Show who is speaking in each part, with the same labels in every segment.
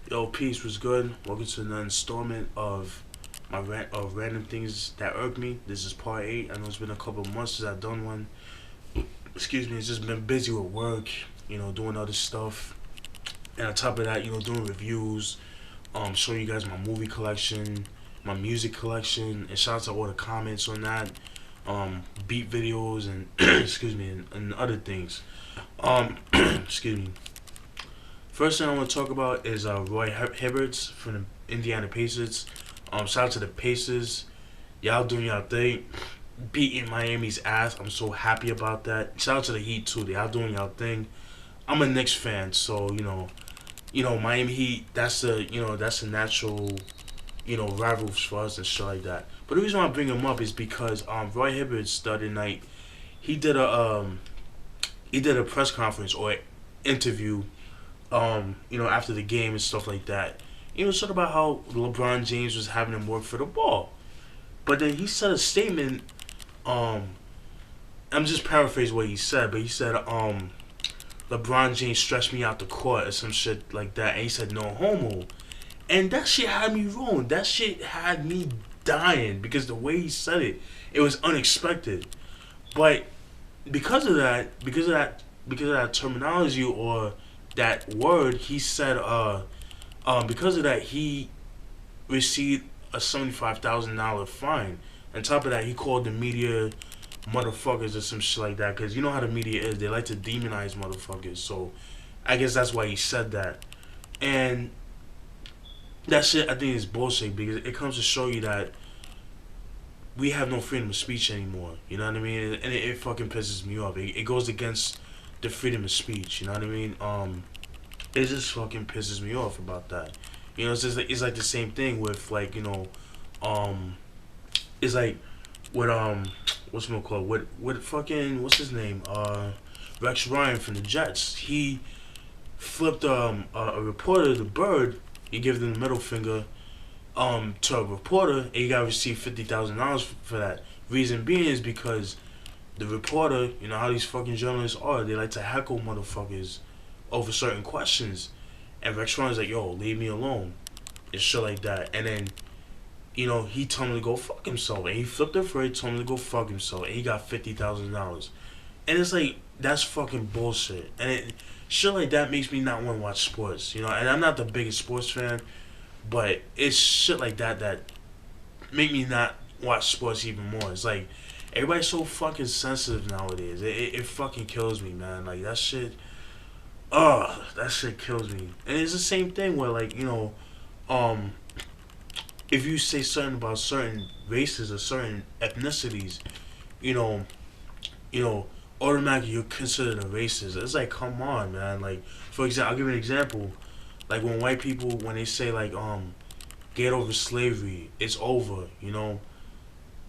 Speaker 1: Yo, peace was good. Welcome to another installment of my random things that irk me. This is part 8. I know it's been a couple of months since I've done one. Excuse me, it's just been busy with work, doing other stuff. And on top of that, doing reviews, showing you guys my movie collection, my music collection, and shout out to all the comments on that. Beat videos and excuse me, and other things. Excuse me. First thing I want to talk about is Hibbert from the Indiana Pacers. Shout out to the Pacers. Y'all doing y'all thing. Beating Miami's ass. I'm so happy about that. Shout out to the Heat too. Y'all doing y'all thing. I'm a Knicks fan, so Miami Heat. That's a natural rivals for us and shit like that. But the reason why I bring him up is because Roy Hibbert the other night he did a press conference or interview after the game and stuff like that. Talk about how LeBron James was having him work for the ball. But then he said a statement, I'm just paraphrasing what he said, but he said, LeBron James stretched me out the court or some shit like that, and he said no homo. And that shit had me wrong. That shit had me dying because the way he said it, it was unexpected. But because of that terminology or that word, he said, because of that, he received a $75,000 fine. On top of that, he called the media motherfuckers or some shit like that. Because you know how the media is. They like to demonize motherfuckers. So I guess that's why he said that. And that shit, I think, is bullshit. Because it comes to show you that we have no freedom of speech anymore. You know what I mean? And it fucking pisses me off. It goes against the freedom of speech. You know what I mean? It just fucking pisses me off about that. It's like the same thing with like it's like with what's it called? With fucking what's his name? Rex Ryan from the Jets. He flipped a reporter the bird. He gave them the middle finger to a reporter, and he got received $50,000 for that. Reason being is because the reporter, you know how these fucking journalists are, they like to heckle motherfuckers over certain questions. And Rex Ryan's like, yo, leave me alone. And shit like that. And then, he told him to go fuck himself. And he flipped it for it, told him to go fuck himself. And he got $50,000. And it's like, that's fucking bullshit. And shit like that makes me not want to watch sports. And I'm not the biggest sports fan, but it's shit like that that make me not watch sports even more. It's like, everybody's so fucking sensitive nowadays. It fucking kills me, man. Like, that shit, that shit kills me. And it's the same thing where, like, if you say something about certain races or certain ethnicities, you know, automatically you're considered a racist. It's like, come on, man. Like, for example, I'll give you an example. Like, when white people, when they say, like, get over slavery, it's over,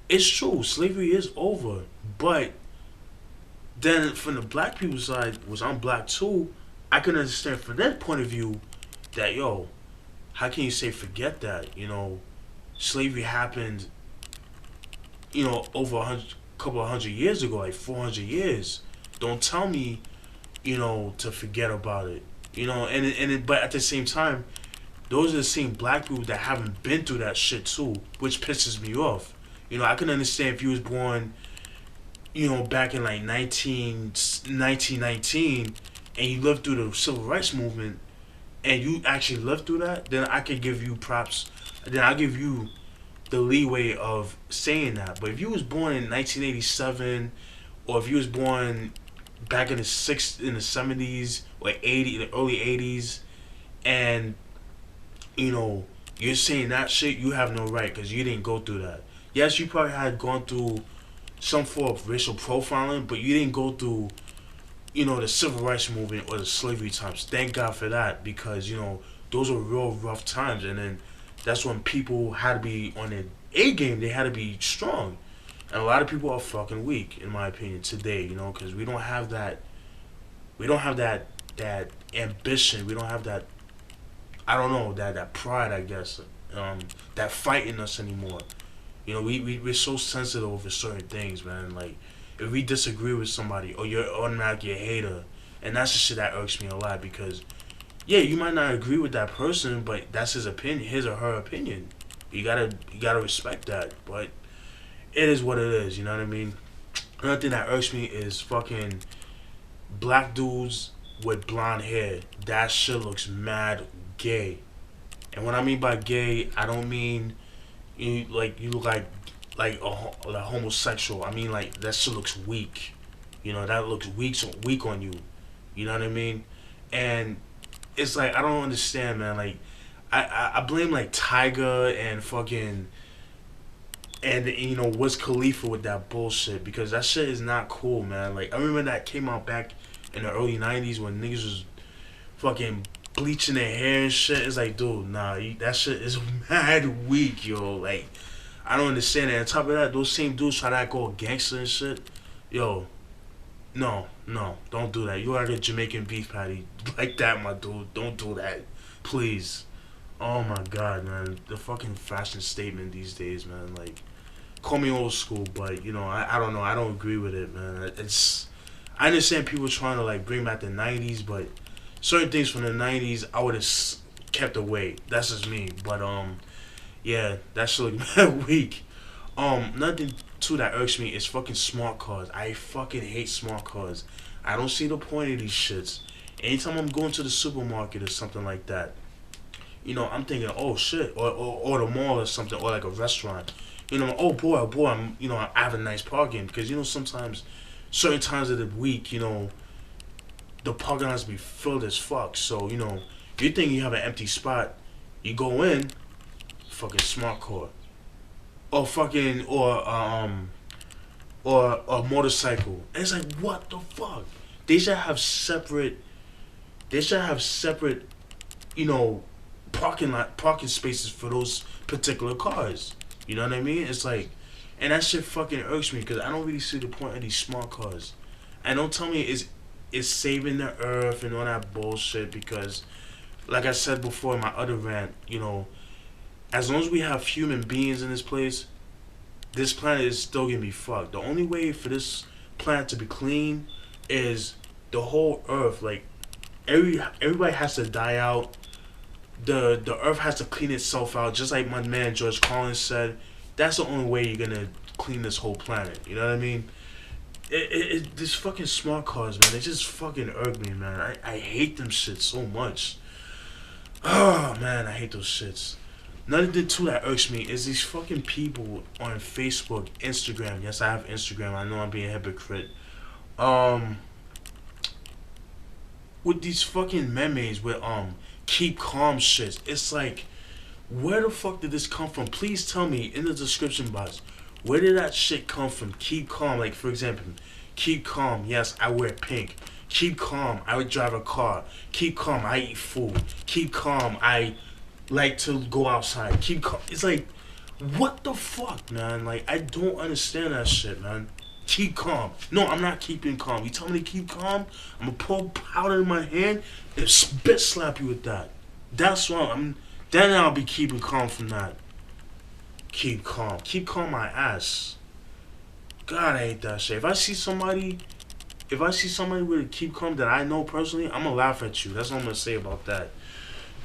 Speaker 1: It's true, slavery is over. But then from the black people's side, which I'm black too, I can understand from their point of view that, yo, how can you say forget that? Slavery happened, over couple of hundred years ago, like 400 years. Don't tell me, to forget about it. But at the same time, those are the same black people that haven't been through that shit too, which pisses me off. I can understand if you was born, back in like 1919, and you lived through the civil rights movement, and you actually lived through that, then I could give you props. Then I'll give you the leeway of saying that. But if you was born in 1987, or if you was born back in the 70s or the early 80s, and you're saying that shit, you have no right because you didn't go through that. Yes, you probably had gone through some form of racial profiling, but you didn't go through, the civil rights movement or the slavery times. Thank God for that, because, those were real rough times. And then that's when people had to be on their A game. They had to be strong. And a lot of people are fucking weak, in my opinion, today, because we don't have that, that ambition. We don't have that, I don't know, that pride, I guess, that fight in us anymore. We're so sensitive over certain things, man. Like, if we disagree with somebody, or you're automatically a hater, and that's the shit that irks me a lot, because yeah, you might not agree with that person, but that's his opinion, his or her opinion. You gotta respect that. But it is what it is. You know what I mean? Another thing that irks me is fucking black dudes with blonde hair. That shit looks mad gay. And what I mean by gay, I don't mean you look like homosexual. I mean like that shit looks weak. You know that looks weak on you. You know what I mean? And it's like I don't understand, man. Like I blame like Tiger and fucking and Wiz Khalifa with that bullshit because that shit is not cool, man. Like I remember that came out back in the early '90s when niggas was fucking bleaching their hair and shit. It's like, dude, nah, that shit is mad weak, yo. Like I don't understand it. On top of that, those same dudes try to act all gangster and shit. Yo, no, don't do that. You are a Jamaican beef patty like that, my dude. Don't do that, please. Oh my god, man, the fucking fashion statement these days, man. Like, call me old school, but I don't know. I don't agree with it, man. I understand people trying to like bring back the '90s, but certain things from the '90s I would have kept away. That's just me. But yeah, that shit look mad weak. Nothing too that irks me is fucking smart cars. I fucking hate smart cars. I don't see the point of these shits. Anytime I'm going to the supermarket or something like that, I'm thinking, oh shit, or the mall or something, or like a restaurant. Oh boy, I have a nice parking because sometimes, certain times of the week, the parking lots be filled as fuck. So you think you have an empty spot, you go in, fucking smart car, or fucking or a motorcycle. And it's like, what the fuck? They should have separate. They should have separate, you know, parking spaces for those particular cars. You know what I mean? It's like, and that shit fucking irks me because I don't really see the point of these smart cars. And don't tell me it's saving the earth and all that bullshit because, like I said before in my other rant, as long as we have human beings in this place, this planet is still gonna be fucked. The only way for this planet to be clean is the whole earth. Like everybody has to die out. The earth has to clean itself out, just like my man George Collins said. That's the only way you're gonna clean this whole planet. You know what I mean? This fucking smart cars, man, they just fucking irk me, man. I hate them shits so much. Oh man, I hate those shits. Another thing too that irks me is these fucking people on Facebook, Instagram. Yes, I have Instagram. I know I'm being a hypocrite. With these fucking memes with keep calm shits. It's like, where the fuck did this come from? Please tell me in the description box. Where did that shit come from? Keep calm. Like, for example, keep calm. Yes, I wear pink. Keep calm. I would drive a car. Keep calm. I eat food. Keep calm. I like to go outside. Keep calm. It's like, what the fuck, man? Like, I don't understand that shit, man. Keep calm. No, I'm not keeping calm. You tell me to keep calm, I'm gonna pour powder in my hand and spit slap you with that. That's wrong. Then I'll be keeping calm from that. Keep calm. Keep calm my ass. God, I hate that shit. If I see somebody with a keep calm that I know personally, I'm gonna laugh at you. That's what I'm gonna say about that.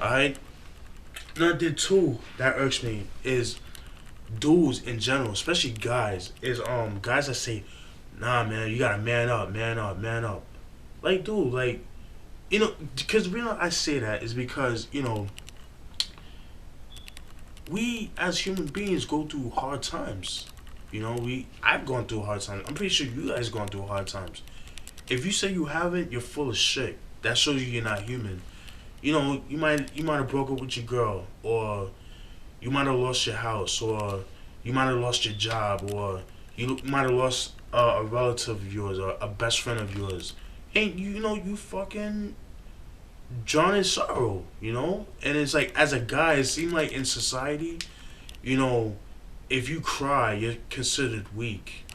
Speaker 1: Alright? Another too that irks me is dudes in general, especially guys, is guys that say, nah man, you gotta man up, man up, man up. Like, dude, like, because the reason I say that is because, we as human beings go through hard times. I've gone through hard times. I'm pretty sure you guys gone through hard times. If you say you haven't, you're full of shit. That shows you you're not human. You might have broke up with your girl, or you might have lost your house, or you might have lost your job, or you might have lost a relative of yours, or a best friend of yours. And you fucking drown in sorrow, And it's like, as a guy, it seems like in society, if you cry, you're considered weak,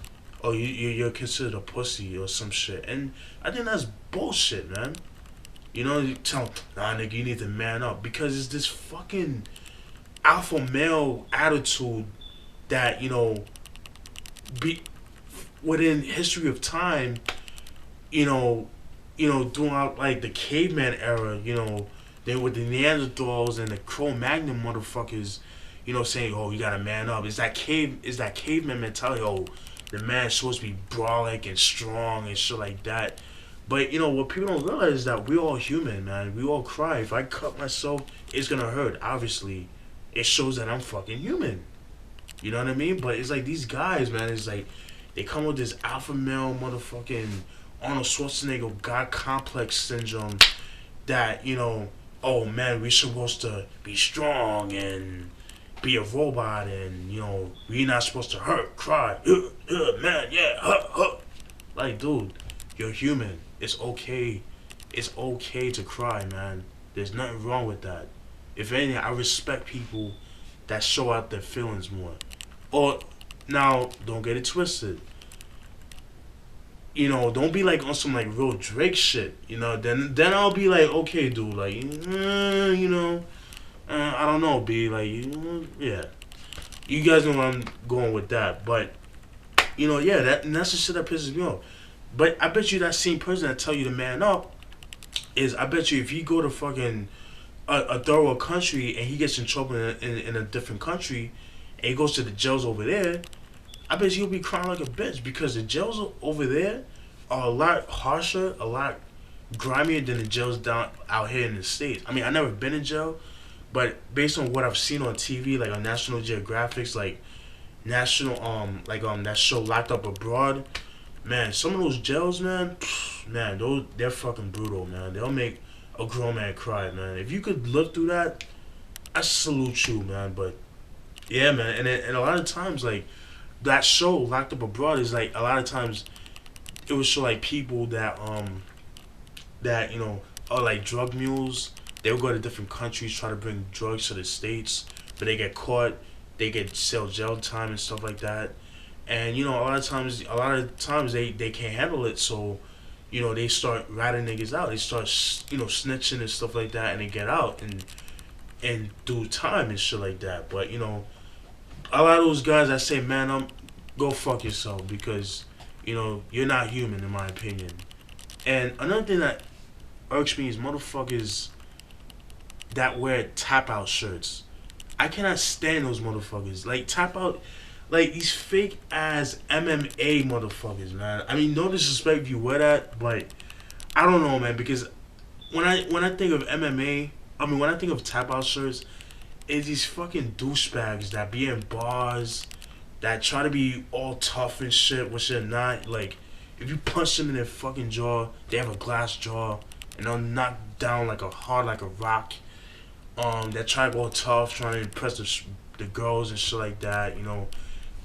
Speaker 1: or you're considered a pussy or some shit. And I think that's bullshit, man. You tell them, nah, nigga, you need to man up, because it's this fucking alpha male attitude that be within history of time, throughout like the caveman era, Then with the Neanderthals and the Cro-Magnon motherfuckers, you know, saying, "Oh, you gotta man up." It's that caveman mentality. Oh, the man's supposed to be brolic and strong and shit like that. But you know what people don't realize is that we all human, man. We all cry. If I cut myself, it's gonna hurt. Obviously, it shows that I'm fucking human. You know what I mean? But it's like these guys, man. It's like they come with this alpha male motherfucking Arnold Schwarzenegger God complex syndrome that, you know, oh man, we're supposed to be strong and be a robot, and you know, we're not supposed to hurt, cry, man, yeah, like, dude, you're human. It's okay. It's okay to cry, man. There's nothing wrong with that. If anything, I respect people that show out their feelings more. Or now, don't get it twisted. You know, don't be like on some like real Drake shit. You know, then I'll be like, okay, dude, like, you know, I don't know, be like, yeah, you guys know where I'm going with that. But you know, yeah, that's the shit that pisses me off. But I bet you that same person that tell you to man up is, I bet you if you go to fucking a third world country and he gets in trouble in a different country and he goes to the jails over there, I bet you'll be crying like a bitch because the jails over there are a lot harsher, a lot grimier than the jails down out here in the States. I mean, I've never been in jail, but based on what I've seen on TV, like on National Geographic's like that show Locked Up Abroad, man, some of those jails, man, man, they're fucking brutal, man. They'll make a grown man cry, man. If you could look through that, I salute you, man. But yeah, man, and a lot of times, like, that show Locked Up Abroad is like, a lot of times it would show like people that you know are like drug mules. They would go to different countries, try to bring drugs to the States, but they get caught, they get jail time and stuff like that. And you know, a lot of times they can't handle it, so you know they start ratting niggas out. They start snitching and stuff like that, and they get out and do time and shit like that. But you know, a lot of those guys that say, man, go fuck yourself, because you know you're not human in my opinion. And another thing that irks me is motherfuckers that wear Tapout shirts. I cannot stand those motherfuckers. Like Tapout, like these fake ass MMA motherfuckers, man. I mean, no disrespect if you wear that, but I don't know, man. Because when I think of MMA, I mean when I think of Tapout shirts, it's these fucking douchebags that be in bars, that try to be all tough and shit, which they're not. Like, if you punch them in their fucking jaw, they have a glass jaw, and they'll knock down like hard like a rock. That try to go tough, trying to impress the girls and shit like that. You know,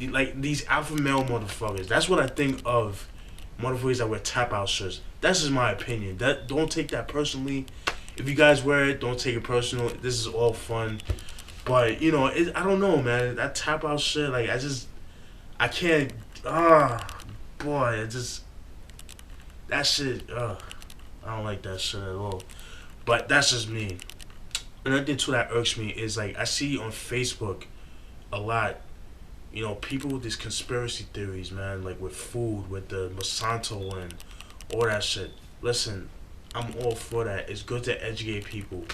Speaker 1: like these alpha male motherfuckers. That's what I think of motherfuckers that wear Tapout shirts. That's just my opinion. That, don't take that personally. If you guys wear it, don't take it personal. This is all fun. But, you know, I don't know, man. That Tapout shit, like, I can't, boy, that shit, I don't like that shit at all. But that's just me. Another thing, too, that irks me is, like, I see on Facebook a lot, you know, people with these conspiracy theories, man, like, with food, with the Monsanto and all that shit. Listen, I'm all for that. It's good to educate people.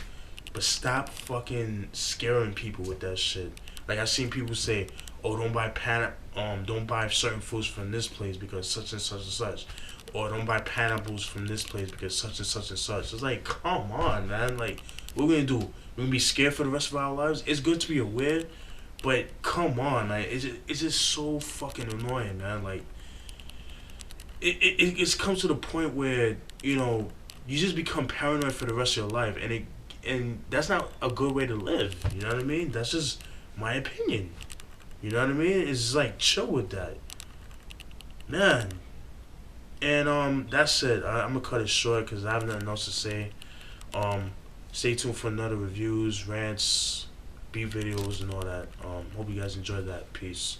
Speaker 1: But stop fucking scaring people with that shit. Like, I've seen people say, "Oh, don't buy certain foods from this place because such and such and such," or "Don't buy pineapples from this place because such and such and such." It's like, come on, man. Like, what we gonna do? We're gonna be scared for the rest of our lives? It's good to be aware, but come on, like, it's just so fucking annoying, man. Like, it's come to the point where, you know, you just become paranoid for the rest of your life, and that's not a good way to live. You know what I mean? That's just my opinion. You know what I mean? It's just like, chill with that, man. And that's it. I'm gonna cut it short because I have nothing else to say. Stay tuned for another reviews, rants, beat videos, and all that. Hope you guys enjoyed that. Peace.